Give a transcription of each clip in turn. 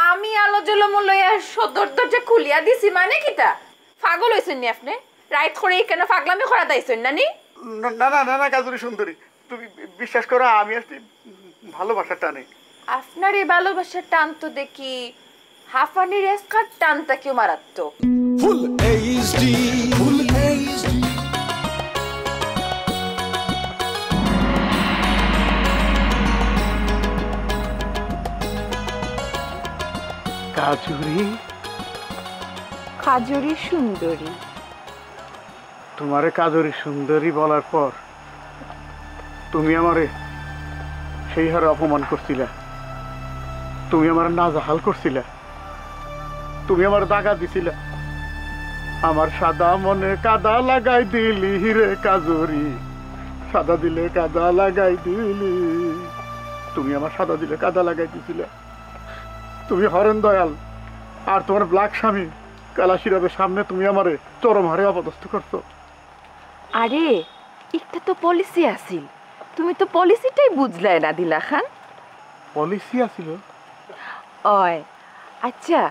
আমি আলো জলম লইয়া সদর দরজা খুলিয়া দিছি মানে কিতা? পাগল হইছেন নি আপনি? রাইত করে কেন পাগলামি করা দাইছেন নানি? না না না না কাজুরি সুন্দরী, তুমি বিশ্বাস করো আমি আসছি ভালোবাসার টানে। আপনার এই ভালোবাসার টান তো দেখি হাফানির এসকার টানটা কেউ মারাত্মক। ফুল এইচডি ফুল এইচডি কাজুরি, কাজরি সুন্দরী। তোমারে কাজুরি সুন্দরী বলার পর তুমি আমারে সেই হারে অপমান করছিলা, তুমি আমার নাজাহাল করছিলা, তুমি আমার দাগা দিছিলা, আমার সাদা মনে কাদা লাগাই দিলি রে কাজুরি, সাদা দিলে কাদা লাগাই দিলি। তুমি আমার সাদা দিলে কাদা লাগাই দিছিলা। তুমি হরেন দয়াল আর তোমার ব্ল্যাক স্বামী কালাশিরাবের সামনে তুমি আমারে চরম হারে অপদস্থ করছো। আরে একটা তো পলিসি আছিল, তুমি তো পলিসিটাই বুঝলাই না দিলা খান। পলিসি আছিল? অয় আচ্ছা,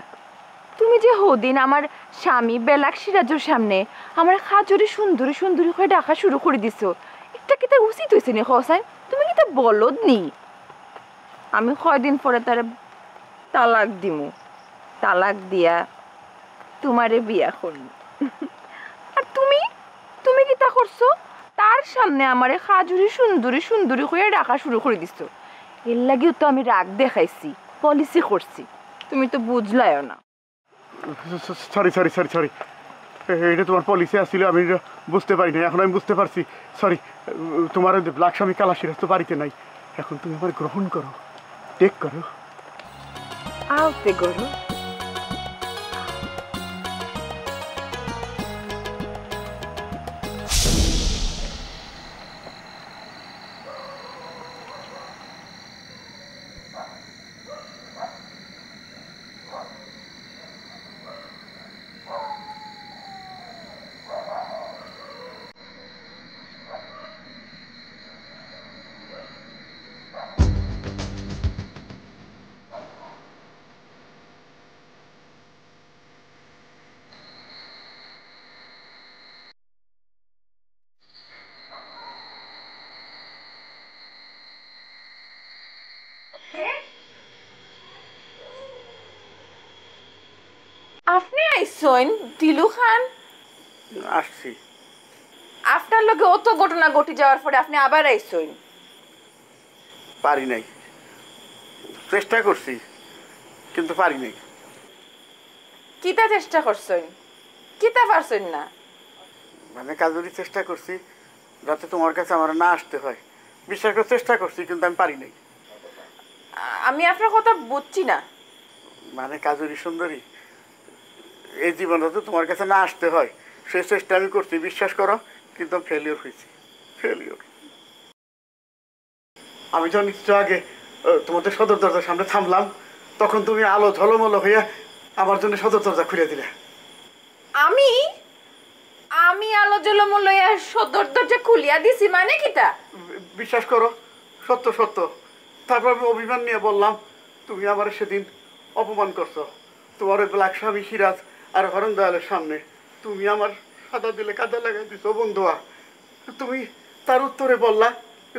তুমি যে হদিন আমার স্বামী বেলাক সিরাজের সামনে আমার খাজুরি সুন্দরী সুন্দরী হয়ে ডাকা শুরু করে দিছো, এটা কি তা উচিত হয়েছে নি হোসেন? তুমি কি তা বলদ নি? আমি কয়দিন পরে তার তালাক দিমু, তালাক দিয়া তোমারে বিয়া করব। আর তুমি তুমি কি তা করছো? তার সামনে আমারে খাজুরি সুন্দরী সুন্দরী হয়ে ডাকা শুরু করে দিছো। এর লাগেও তো আমি রাগ দেখাইছি, পলিসি করছি, তুমি তো বুঝলাইও না। সরি সরি সরি সরি, এটা তোমার পলিসি আসছিল, আমি এটা বুঝতে পারি না, এখন আমি বুঝতে পারছি। সরি, তোমার ব্ল্যাক স্বামী কালাশিরাজ তো বাড়িতে নাই, এখন তুমি আমার গ্রহণ করো, টেক করো। আওতে গরু আপনি আইসইন দিলু খান? আসছি। আপনার লগে অত ঘটনা ঘটি যাওয়ার পরে আপনি আবার আইসইন? পারি নাই, চেষ্টা করছি কিন্তু পারি নাই। কিতা চেষ্টা করছেন, কিতা পারছেন না? মানে কাজুরি চেষ্টা করছি যাতে তোমার কাছে আমার না আসতে হয়, বিশ্বাস করার চেষ্টা করছি কিন্তু আমি পারি নাই। আমি আপনার কথা বুঝছি না। মানে কাজুরি সুন্দরী, এই জীবন যাতে তোমার কাছে না আসতে হয় সেই চেষ্টা আমি করছি, বিশ্বাস করো, কিন্তু আমি ফেলিওর হয়েছি, ফেলিওর। আমি যখন একটু আগে তোমাদের সদর দরজার সামনে থামলাম, তখন তুমি আলো ঝলমলো হইয়া আমার জন্য সদর দরজা খুলে দিলে। আমি আমি আলো জলম লইয়া সদর দরজা খুলিয়া দিছি মানে কিতা? বিশ্বাস করো, সত্য সত্য। তারপর আমি অভিমান নিয়ে বললাম তুমি আমার সেদিন অপমান করছো, তোমার ওই ব্ল্যাক স্বামী সিরাজ আর হরণ দয়ালের সামনে তুমি আমার সাদা দিলে কাদা লাগাই দিছো বন্ধুয়া। তুমি তার উত্তরে বললা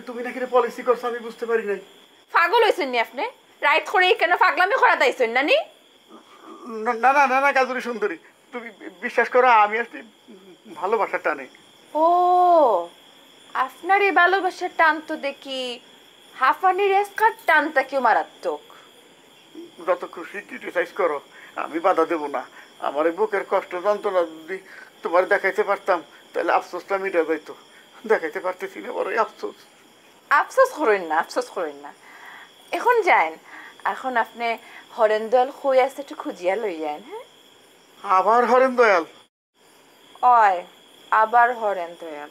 তুমি নাকি পলিসি করছো, আমি বুঝতে পারি নাই। পাগল হইছেন নি আপনি? রাইত করে কেন পাগলামি করা দাইছেন নানি? না না না না কাজুরি সুন্দরী, তুমি বিশ্বাস করো আমি আসছি ভালোবাসার টানে। ও, আপনার এই ভালোবাসার টান তো দেখি হাফানির এসকার টানটা কেউ মারাত্মক। যত খুশি ক্রিটিসাইজ করো, আমি বাধা দেবো না। আমার এই বুকের কষ্ট যন্ত্রণা যদি তোমার দেখাইতে পারতাম তাহলে আফসোসটা মিটে যাইতো, দেখাইতে পারতেছি না, বড়ই আফসোস। আফসোস করেন না, আফসোস করেন না। এখন যান, এখন আপনি হরেন দয়াল কই আছে একটু খুঁজিয়া লইয়ান। হ্যাঁ, আবার হরেন দয়াল? অয় আবার হরেন দয়াল।